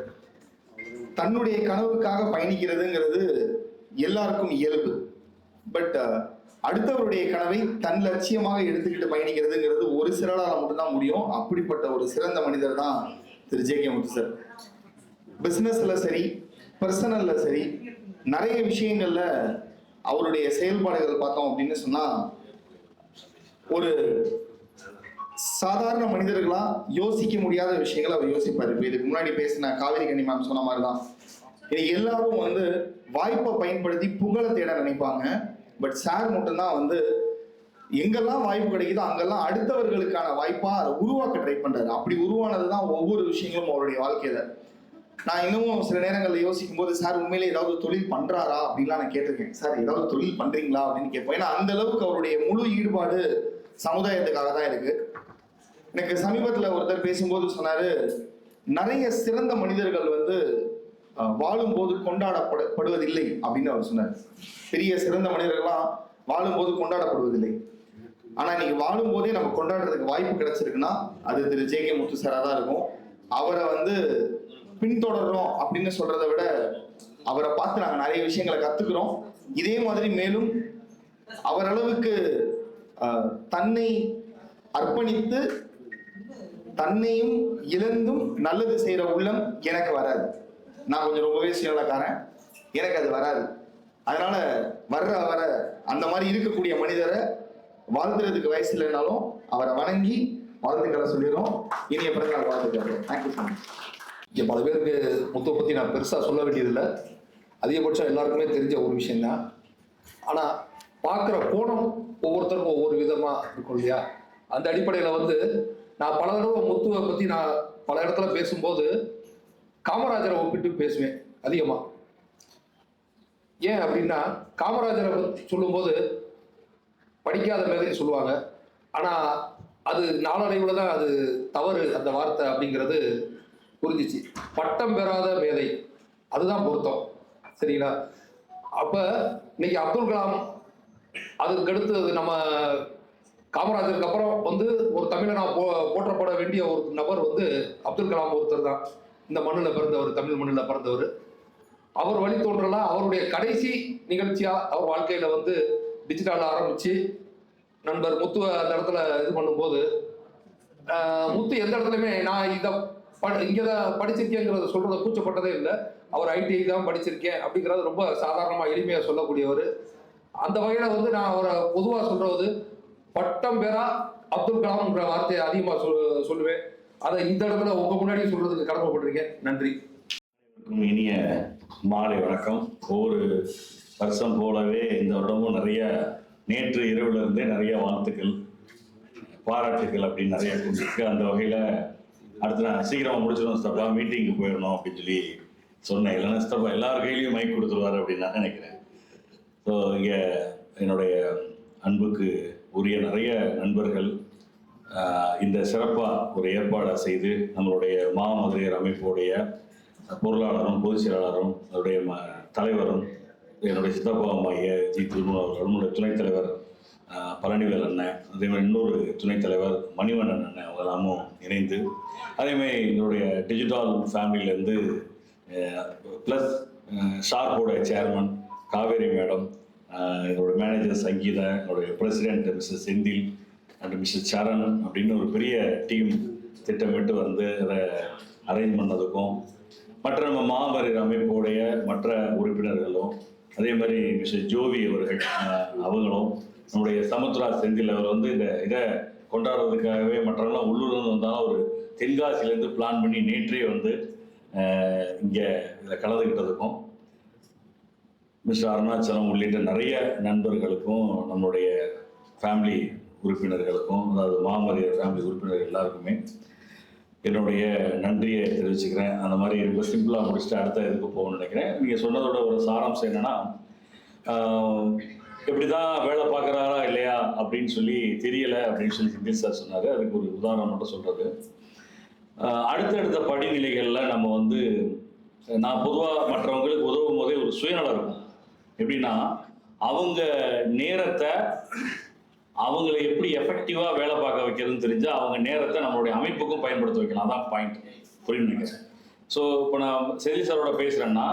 தன்னுடைய கனவுக்காக பயணிக்கிறதுங்கிறது எல்லாருக்கும் இயல்பு. பட் அடுத்தவருடைய கனவை தன் லட்சியமாக எடுத்துக்கிட்டு பயணிக்கிறதுங்கிறது ஒரு சிலரால் மட்டும்தான் முடியும். அப்படிப்பட்ட ஒரு சிறந்த மனிதர் தான் திரு ஜே.கே. முத்து சார். பிசினஸ்ல சரி, பர்சனல்ல சரி, நிறைய விஷயங்கள்ல அவருடைய செயல்பாடுகள் பார்த்தோம் அப்படின்னு சொன்னா ஒரு சாதாரண மனிதர்களா யோசிக்க முடியாத விஷயங்களை அவர் யோசிப்பார். இப்போ இதுக்கு முன்னாடி பேசின காவேரி கனி மேம் சொன்ன மாதிரிதான், எல்லாரும் வந்து வாய்ப்பை பயன்படுத்தி புகழை தேட நினைப்பாங்க. பட் சார் மட்டும்தான் வந்து எங்கெல்லாம் வாய்ப்பு கிடைக்குதோ அங்கெல்லாம் அடுத்தவர்களுக்கான வாய்ப்பா அதை உருவாக்க ட்ரை பண்றாரு. அப்படி உருவானதுதான் ஒவ்வொரு விஷயங்களும் அவருடைய வாழ்க்கையில. நான் இன்னமும் சில நேரங்களில் யோசிக்கும் போது, சார் உண்மையிலே ஏதாவது தொழில் பண்றாரா அப்படின்லாம் நான் கேட்டிருக்கேன். சார் ஏதாவது தொழில் பண்றீங்களா அப்படின்னு கேட்பேன். ஏன்னா அந்த அளவுக்கு அவருடைய முழு ஈடுபாடு சமுதாயத்துக்காக தான் இருக்கு. எனக்கு சமீபத்துல ஒருத்தர் பேசும்போது சொன்னாரு, நிறைய சிறந்த மனிதர்கள் வந்து வாழும்போது கொண்டாடப்படுவதில்லை அப்படின்னு அவர் சொன்னார். பெரிய சிறந்த மனிதர்கள்லாம் வாழும்போது கொண்டாடப்படுவதில்லை. ஆனா இன்னைக்கு வாழும் போதே நம்ம கொண்டாடுறதுக்கு வாய்ப்பு கிடைச்சிருக்குன்னா அது திரு ஜே.கே. முத்து சாரா தான் இருக்கும். அவரை வந்து பின்தொடர்றோம் அப்படின்னு சொல்றதை விட அவரை பார்த்து நாங்கள் நிறைய விஷயங்களை கத்துக்கிறோம். இதே மாதிரி மேலும் அவர் அளவுக்கு தன்னை அர்ப்பணித்து தன்னையும் இழந்தும் நல்லது செய்யற உள்ளம் எனக்கு வராது. நான் கொஞ்சம் ரொம்பவே சுயநலக்காரன், எனக்கு அது வராது. அதனால வர அந்த மாதிரி இருக்கக்கூடிய மனிதரை வாழ்த்துறதுக்கு வயசு இல்லைனாலும் அவரை வணங்கி வாழ்த்துக்களை சொல்லிடுறோம். இனிய பிறந்தநாள் வாழ்த்துக்கள். Thank you so much. இங்கே பல பேருக்கு முத்துவை பற்றி நான் பெருசாக சொல்ல வேண்டியதில்லை, அதிகபட்சம் எல்லாருக்குமே தெரிஞ்ச ஒரு விஷயம்தான். ஆனால் பார்க்குற கோணம் ஒவ்வொருத்தருக்கும் ஒவ்வொரு விதமாக இருக்கும் இல்லையா? அந்த அடிப்படையில் வந்து நான் பல தடவை முத்துவை பற்றி நான் பல இடத்துல பேசும்போது காமராஜரை ஒப்பிட்டு பேசுவேன் அதிகமாக. ஏன் அப்படின்னா, காமராஜரை பற்றி சொல்லும்போது படிக்காத மேதைன்னு சொல்லுவாங்க. ஆனால் அது நாளடைவில் தான் அது தவறு அந்த வார்த்தை அப்படிங்கிறது புரிஞ்சிச்சு. பட்டம் பெறாத மேதை அதுதான் பொருத்தம், சரிங்களா? அப்போ இன்னைக்கு அப்துல் கலாம், அதுக்கடுத்து நம்ம காமராஜருக்கு அப்புறம் வந்து ஒரு தமிழனா போற்றப்பட வேண்டிய ஒரு நபர் வந்து அப்துல் கலாம் ஒருத்தர் தான். இந்த மண்ணில் பிறந்தவர், தமிழ் மண்ணில் பிறந்தவர். அவர் வழித்தோன்றலா அவருடைய கடைசி நிகழ்ச்சியா அவர் வாழ்க்கையில வந்து டிஜிட்டல் ஆரம்பிச்சு நண்பர் முத்து அந்த இடத்துல இது பண்ணும்போது முத்து எந்த இடத்துலையுமே நான் இதை இங்கே தான் படிச்சிருக்கேங்கிறத சொல்கிறத கூச்சப்பட்டதே இல்லை. அவர் ஐடிஐ தான் படிச்சிருக்கேன் அப்படிங்கிறது ரொம்ப சாதாரணமாக எளிமையாக சொல்லக்கூடியவர். அந்த வகையில் வந்து நான் அவரை பொதுவாக சொல்கிறது பட்டம் பெறா அப்துல் கலாம்ன்ற வார்த்தையை அதிகமாக சொல்லுவேன். அதை இந்த இடத்துல உங்கள் முன்னாடி சொல்கிறதுக்கு கடமைப்பட்டிருக்கேன். நன்றி. இனிய மாலை வணக்கம். ஒவ்வொரு வருஷம் போலவே இந்த வருடமும் நிறைய நேற்று இரவுல இருந்தே நிறைய வாழ்த்துக்கள் பாராட்டுக்கள் அப்படின்னு நிறைய கொடுத்துருக்கு. அந்த வகையில் அடுத்து நான் சீக்கிரமாக முடிச்சிடணும் ஸ்தப்பா, மீட்டிங்கு போயிடணும் அப்படின்னு சொல்லி சொன்னேன். இல்லைன்னா ஸ்தப்பா எல்லார் கையிலையும் மைக் கொடுத்துருவார் அப்படின்னு நான் நினைக்கிறேன். ஸோ இங்கே என்னுடைய அன்புக்கு உரிய நிறைய நண்பர்கள் இந்த சிறப்பாக ஒரு ஏற்பாடை செய்து நம்மளுடைய மாமதுரையர் அமைப்புடைய பொருளாளரும் பொதுச் செயலாளரும் அவருடைய தலைவரும் என்னுடைய சித்தப்பாவுமாகிய ஜி திருமணம் அவர்கள், நம்முடைய துணைத் தலைவர் பழனிவேல் அண்ணன், அதே மாதிரி இன்னொரு துணைத் தலைவர் மணிவண்ணன் அண்ணன் அவங்க எல்லாமும் இணைந்து, அதேமாதிரி என்னுடைய டிஜிட்டல் ஃபேமிலியிலேருந்து ப்ளஸ் ஷார்ப்போட சேர்மன் காவேரி மேடம், என்னோடய மேனேஜர் சங்கீதா, என்னுடைய president Mrs Senthil and Mrs Saran அப்படின்னு ஒரு பெரிய டீம் திட்டமிட்டு வந்து அதை அரேஞ்ச் பண்ணதுக்கும், மற்ற நம்ம மாமதுரை அமைப்புடைய மற்ற உறுப்பினர்களும், அதே மாதிரி மிஸ்ஸஸ் ஜோவி அவர்கள் அவங்களும், நம்முடைய சமுத்ரா செந்தில் அவர் வந்து இந்த இதை கொண்டாடுறதுக்காகவே மற்றவங்களாம் உள்ளூர்லேருந்து வந்தாலும் ஒரு தென்காசிலேருந்து பிளான் பண்ணி நேற்றே வந்து இங்கே இதில் கலந்துக்கிட்டதுக்கும், மிஸ்டர் அருணாச்சலம் உள்ளிட்ட நிறைய நண்பர்களுக்கும், நம்மளுடைய ஃபேமிலி உறுப்பினர்களுக்கும், அதாவது மாமதுரையர் ஃபேமிலி உறுப்பினர்கள் எல்லாருக்குமே என்னுடைய நன்றியை தெரிவிச்சுக்கிறேன். அந்த மாதிரி ரொம்ப சிம்பிளாக முடிச்சுட்டு அடுத்த இதுக்கு போகணும்னு நினைக்கிறேன். நீங்கள் சொன்னதோட ஒரு சாராம்சம் என்னென்னா, எப்படி தான் வேலை பார்க்குறாரா இல்லையா அப்படின்னு சொல்லி தெரியலை அப்படின்னு சொல்லி செந்தில் சார் சொன்னார். அதுக்கு ஒரு உதாரணம் மட்டும் சொல்கிறது, அடுத்தடுத்த படிநிலைகளில் நம்ம வந்து நான் பொதுவாக மற்றவங்களுக்கு உதவும் போதே ஒரு சுயநலம் இருக்கும். எப்படின்னா, அவங்க நேரத்தை அவங்களை எப்படி எஃபெக்டிவாக வேலை பார்க்க வைக்கிறதுன்னு தெரிஞ்சால் அவங்க நேரத்தை நம்மளுடைய அமைப்புக்கும் பயன்படுத்த வைக்கலாம். அதான் பாயிண்ட். புரியும் நினைக்கிறேன். ஸோ இப்போ நான் செந்தில் சாரோட பேசுகிறேன்னா,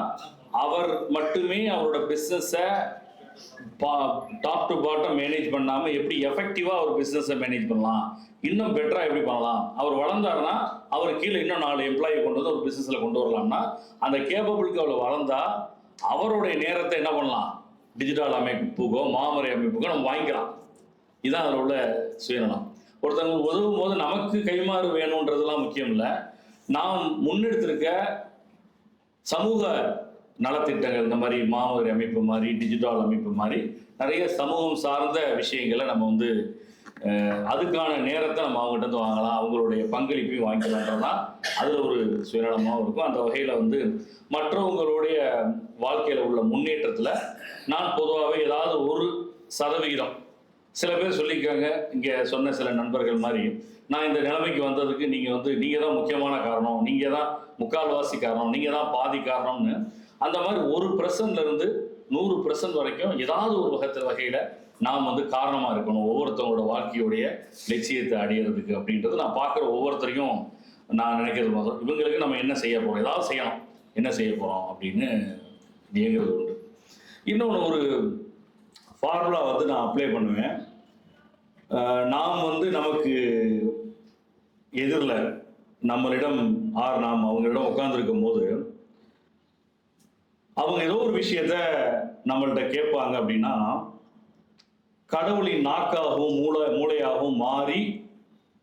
அவர் மட்டுமே அவரோட பிஸ்னஸை டாப் டு பாட்டம் மேனேஜ் பண்ணாமல் எப்படி எஃபெக்டிவாக ஒரு பிஸ்னஸை மேனேஜ் பண்ணலாம், இன்னும் பெட்டராக எப்படி பண்ணலாம், அவர் வளர்ந்தாருன்னா அவர் கீழே இன்னும் 4 எம்ப்ளாயி கொண்டு வந்து ஒரு பிஸ்னஸில் கொண்டு வரலாம்னா, அந்த கேப்பபிலிட்டி அவ்வளோ வளர்ந்தா அவருடைய நேரத்தை என்ன பண்ணலாம், டிஜிட்டல் அமைப்புக்கோ மாமதுரை அமைப்புக்கோ நம்ம வாங்கிக்கலாம். இதுதான் அதில் உள்ள சுயநலம். ஒருத்தவங்க உதவும் போது நமக்கு கைமாறு வேணுன்றதுலாம் முக்கியம் இல்லை, நாம் முன்னெடுத்திருக்க சமூக நலத்திட்டங்கள், இந்த மாதிரி மாமதுரை அமைப்பு மாதிரி டிஜிட்டல் அமைப்பு மாதிரி நிறைய சமூகம் சார்ந்த விஷயங்களை நம்ம வந்து அதுக்கான நேரத்தை நம்ம அவங்ககிட்ட இருந்து வாங்கலாம், அவங்களுடைய பங்களிப்பையும் வாங்கிக்கலான்றதுதான் அதில் ஒரு சுயநலமாகவும் இருக்கும். அந்த வகையில் வந்து மற்றவங்களுடைய வாழ்க்கையில் உள்ள முன்னேற்றத்தில் நான் பொதுவாகவே ஏதாவது 1% சில பேர் சொல்லியிருக்காங்க, இங்கே சொன்ன சில நண்பர்கள் மாதிரி, நான் இந்த நிலைமைக்கு வந்ததுக்கு நீங்கள் தான் முக்கியமான காரணம், நீங்கள் தான் முக்கால்வாசி காரணம், நீங்கள் தான் பாதி காரணம்னு. அந்த மாதிரி 1%லேருந்து 100% வரைக்கும் ஏதாவது ஒரு வகையில் நாம் வந்து காரணமாக இருக்கணும் ஒவ்வொருத்தவங்களோட வாழ்க்கையுடைய லட்சியத்தை அடையிறதுக்கு அப்படின்றது நான் பார்க்குற ஒவ்வொருத்தரையும் நான் நினைக்கிறது மாதிரி, இவங்களுக்கு நம்ம என்ன செய்ய போகிறோம், ஏதாவது செய்யணும், என்ன செய்ய போகிறோம் அப்படின்னு இயங்குறது உண்டு. இன்னொன்று ஒரு ஃபார்முலா வந்து நான் அப்ளை பண்ணுவேன். நாம் வந்து நமக்கு எதிரில் நம்மளிடம் நாம் அவங்களிடம் உட்காந்துருக்கும் போது அவங்க ஏதோ ஒரு விஷயத்த நம்மள்கிட்ட கேட்பாங்க அப்படின்னா, கடவுளின் நாக்காகவும் மூளையாகவும் மாறி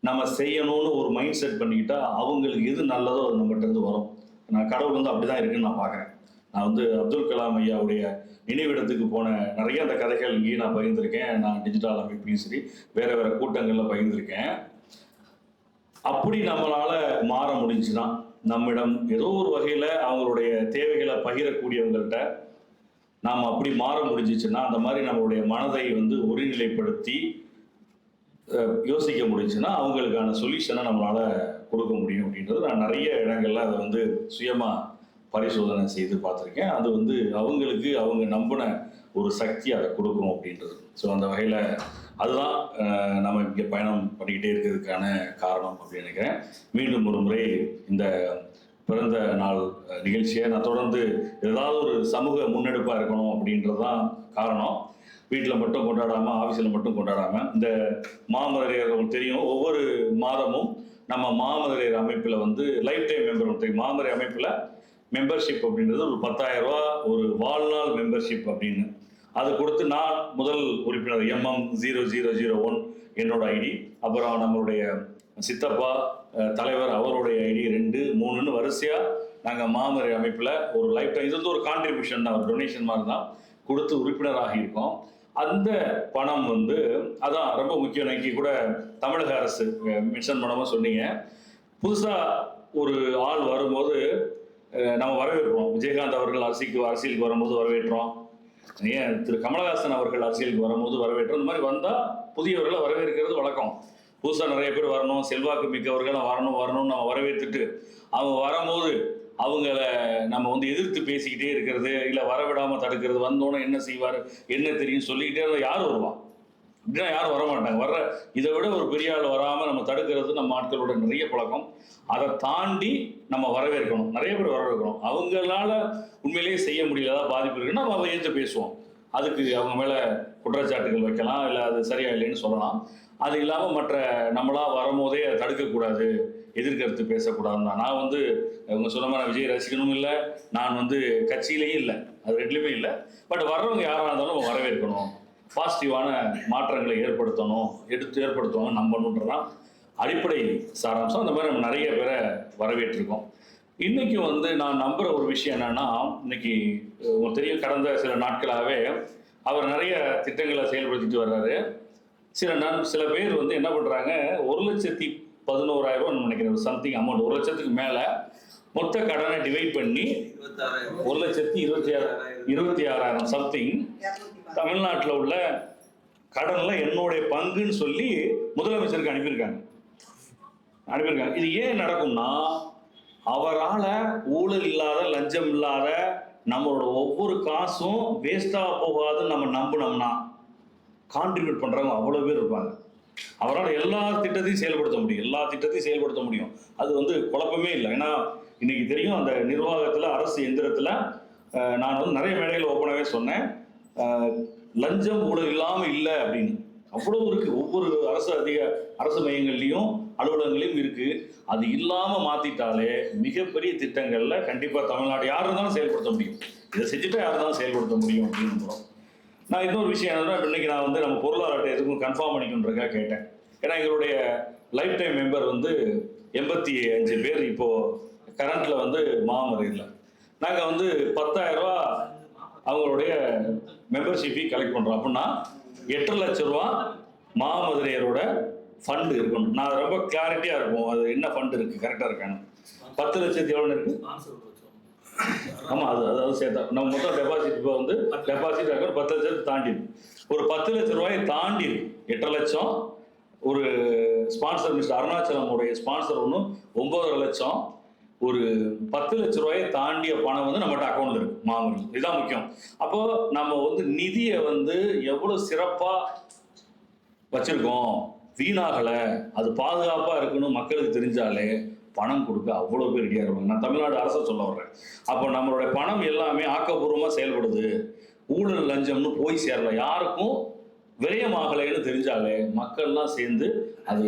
நம்ம செய்யணும்னு ஒரு மைண்ட் செட் பண்ணிக்கிட்டா அவங்களுக்கு எது நல்லதோ அது நம்மகிட்ட இருந்து வரும். நான் கடவுள் வந்து அப்படிதான் இருக்குன்னு நான் பார்க்குறேன். நான் வந்து அப்துல் கலாம் ஐயாவுடைய நினைவிடத்துக்கு போன நிறைய அந்த கதைகள் இங்கேயும் நான் பகிர்ந்திருக்கேன். நான் டிஜிட்டல் அமைப்பையும் சரி வேற வேற கூட்டங்களில் பகிர்ந்திருக்கேன். அப்படி நம்மளால மாற முடிஞ்சுன்னா, நம்மிடம் ஏதோ ஒரு வகையில் அவங்களுடைய தேவைகளை பகிரக்கூடியவங்கள்ட்ட நாம் அப்படி மாற முடிஞ்சிச்சுன்னா, அந்த மாதிரி நம்மளுடைய மனதை வந்து ஒருநிலைப்படுத்தி யோசிக்க முடிஞ்சுன்னா அவங்களுக்கான சொல்யூஷனை நம்மளால் கொடுக்க முடியும் அப்படின்றது நான் நிறைய இடங்கள்ல அதை வந்து சுயமாக பரிசோதனை செய்து பார்த்துருக்கேன். அது வந்து அவங்களுக்கு அவங்க நம்பின ஒரு சக்தி அதை கொடுக்கும் அப்படின்றது. ஸோ அந்த வகையில் அதுதான் நம்ம இங்கே பயணம் பண்ணிக்கிட்டே இருக்கிறதுக்கான காரணம் அப்படின்னு நினைக்கிறேன். மீண்டும் ஒரு முறை இந்த பிறந்த நாள் நிகழ்ச்சியை நான் தொடர்ந்து ஏதாவது ஒரு சமூக முன்னெடுப்பாக இருக்கணும் அப்படின்றது தான் காரணம். வீட்டில் மட்டும் கொண்டாடாமல் ஆஃபீஸில் மட்டும் கொண்டாடாமல் இந்த மாமதுரையர் உங்களுக்கு தெரியும், ஒவ்வொரு மாதமும் நம்ம மாமதுரையர் அமைப்பில் வந்து லைஃப் டைம் மெம்பர் தெரியும். மாமதுரை அமைப்பில் மெம்பர்ஷிப் அப்படின்றது ஒரு 10,000 ரூபா ஒரு வாழ்நாள் மெம்பர்ஷிப் அப்படின்னு அது கொடுத்து நான் முதல் உறுப்பினர் MM0001 என்னோட ஐடி, அப்புறம் நம்மளுடைய சித்தப்பா தலைவர் அவருடைய ஐடி 2, 3ன்னு வரிசையாக நாங்கள் மாமதுரை அமைப்பில் ஒரு லைஃப் டைம், இது வந்து ஒரு கான்ட்ரிபியூஷன் தான், ஒரு டொனேஷன் மாதிரி தான் கொடுத்து உறுப்பினராக இருக்கோம். அந்த பணம் வந்து அதான் ரொம்ப முக்கியம். இன்னைக்கு கூட தமிழக அரசு மென்ஷன் பண்ணாமல் சொன்னீங்க, புதுசாக ஒரு ஆள் வரும்போது நம்ம வரவேற்கிறோம். விஜயகாந்த் அவர்கள் அரசியலுக்கு வரும்போது வரவேற்றோம், ஏன் திரு கமலஹாசன் அவர்கள் அரசியலுக்கு வரும்போது வரவேற்றோம். இந்த மாதிரி வந்தால் புதியவர்களை வரவேற்கிறது வழக்கம். புதுசாக நிறைய பேர் வரணும், செல்வாக்கு மிக்கவர்கள் வரணும்னு நம்ம வரவேற்றுட்டு அவங்க வரும்போது அவங்கள நம்ம வந்து எதிர்த்து பேசிக்கிட்டே இருக்கிறது, இல்லை வரவிடாமல் தடுக்கிறது, வந்தோன்னே என்ன செய்வார் என்ன தெரியும் சொல்லிக்கிட்டே இருந்தால் யார் வருவான்? அப்படின்னா யாரும் வரமாட்டாங்க. இதை விட ஒரு பெரிய ஆள் வராமல் நம்ம தடுக்கிறது நம்ம ஆட்களோட நிறைய பழக்கம். அதை தாண்டி நம்ம வரவேற்கணும், நிறைய பேர் வரவேற்கணும். அவங்களால உண்மையிலேயே செய்ய முடியலதா பாதிப்பு இருக்குன்னா நம்ம அதை ஏற்று பேசுவோம். அதுக்கு அவங்க மேலே குற்றச்சாட்டுகள் வைக்கலாம், இல்லை அது சரியா இல்லைன்னு சொல்லலாம். அது இல்லாமல் மற்ற நம்மளா வரும்போதே அதை தடுக்கக்கூடாது, எதிர்கருத்து பேசக்கூடாதுன்னு தான். நான் வந்து அவங்க சொன்ன மாதிரி விஜய் ரசிகனும் இல்லை, நான் வந்து கட்சியிலையும் இல்லை, அது ரெண்டுலையுமே இல்லை. பட் வர்றவங்க யாராக இருந்தாலும் நம்ம வரவேற்கணும், பாசிட்டிவான மாற்றங்களை ஏற்படுத்துவாங்க நம்பணுன்றதான் அடிப்படை சாராம்சம். அந்த மாதிரி நம்ம நிறைய பேரை வரவேற்றிருக்கோம். இன்னைக்கு வந்து நான் நம்புற ஒரு விஷயம் என்னன்னா, இன்னைக்கு உங்களுக்கு தெரியும், கடந்த சில நாட்களாகவே அவர் நிறைய திட்டங்களை செயல்படுத்திட்டு வர்றாரு. சில பேர் வந்து என்ன பண்றாங்க, 1,11,000 நினைக்கிறேன் சம்திங் அமௌண்ட், 1 லட்சத்துக்கு மேல மொத்த கடனை டிவைட் பண்ணி 1,26,000 சம்திங் தமிழ்நாட்டில் உள்ள கடன்ல என்னுடைய பங்குன்னு சொல்லி முதலமைச்சருக்கு அனுப்பியிருக்காங்க. இது ஏன் நடக்கும்னா, அவரால் ஊழல் இல்லாத, லஞ்சம் இல்லாத, நம்மளோட ஒவ்வொரு காசும் வேஸ்டா போகாதுன்னு நம்ம நம்பினோம்னா கான்ட்ரிபியூட் பண்றவங்க அவ்வளவு பேர் இருப்பாங்க. அவரால் எல்லா திட்டத்தையும் செயல்படுத்த முடியும். அது வந்து குழப்பமே இல்லை. ஏன்னா இன்னைக்கு தெரியும், அந்த நிர்வாகத்துல, அரசு எந்திரத்துல நான் வந்து நிறைய மேடைகள் ஓப்பனாகவே சொன்னேன், லஞ்சம் ஊழல் இல்லாமல் இல்லை அப்படின்னு. அவ்வளவு இருக்கு, ஒவ்வொரு அரசு மையங்கள்லையும் அலுவலகங்களையும் இருக்கு. அது இல்லாமல் மாத்திட்டாலே மிகப்பெரிய திட்டங்கள்ல கண்டிப்பா தமிழ்நாடு யார் இருந்தாலும் செயல்படுத்த முடியும். இதை செஞ்சுட்டா யார் இருந்தாலும் செயல்படுத்த முடியும் அப்படின்னு. நான் இன்னொரு விஷயம் என்னன்னா, இன்னைக்கு நான் வந்து நம்ம பொருளாதார அட்டை எதுக்கும் கன்ஃபார்ம் பண்ணிக்கணுன்றக்காக கேட்டேன். ஏன்னா எங்களுடைய லைஃப் டைம் மெம்பர் வந்து 85 பேர் இப்போ கரண்ட்ல வந்து மாமதுரையில். நாங்கள் வந்து 10,000 ரூபா அவங்களுடைய மெம்பர்ஷிப் ஃபீ கலெக்ட் பண்ணுறோம். அப்படின்னா 8 லட்ச ரூபா மாமதுரையரோட ஃபண்டு இருக்கணும். நான் ரொம்ப கிளாரிட்டியாக இருக்கும், அது என்ன ஃபண்டு இருக்குது கரெக்டாக இருக்காங்க. 10 லட்சத்து எவ்வளோ இருக்குது? ஆமாம், அதாவது சேர்த்தா நம்ம மொத்தம் டெபாசிட் இப்போ வந்து டெபாசிட் ஆக 10 லட்சத்தை தாண்டி ஒரு 10 லட்ச ரூபாயை தாண்டி 8 லட்சம். ஒரு ஸ்பான்சர் மிஸ்டர் அருணாச்சலமுடைய ஸ்பான்சர் ஒன்று 9.5 லட்சம். ஒரு 10 லட்ச ரூபாயை தாண்டிய பணம் வந்து நம்மகிட்ட அக்கௌண்ட்ல இருக்கு மாமூலி. இதுதான் முக்கியம். அப்போ நம்ம வந்து நிதியை வந்து எவ்வளவு சிறப்பா வச்சிருக்கோம், வீணாகலை, அது பாதுகாப்பா இருக்குன்னு மக்களுக்கு தெரிஞ்சாலே பணம் கொடுக்க அவ்வளோ பேர் ரெடியாக இருப்பாங்க. நான் தமிழ்நாடு அரசை சொல்ல வர்றேன். அப்போ நம்மளுடைய பணம் எல்லாமே ஆக்கப்பூர்வமாக செயல்படுது, ஊழல் லஞ்சம்னு போய் சேரல, யாருக்கும் விரயமாகலைன்னு தெரிஞ்சாலே மக்கள்லாம் சேர்ந்து, அது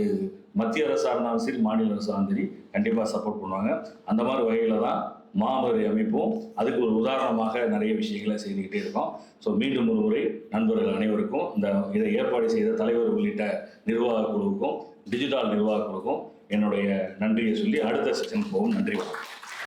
மத்திய அரசாக இருந்தாலும் சரி, மாநில அரசாக இருந்தாலும் சரி, கண்டிப்பாக சப்போர்ட் பண்ணுவாங்க. அந்த மாதிரி வகையில் தான் மாமதுரை அமைப்பும் அதுக்கு ஒரு உதாரணமாக நிறைய விஷயங்களை செய்துக்கிட்டே இருக்கோம். ஸோ மீண்டும் ஒரு முறை நண்பர்கள் அனைவருக்கும், இதை ஏற்பாடு செய்த தலைவர் உள்ளிட்ட நிர்வாக குழுவுக்கும், டிஜிட்டல் நிர்வாக குழுவுக்கும் என்னுடைய நன்றியை சொல்லி அடுத்த செஷன் போகும். நன்றி.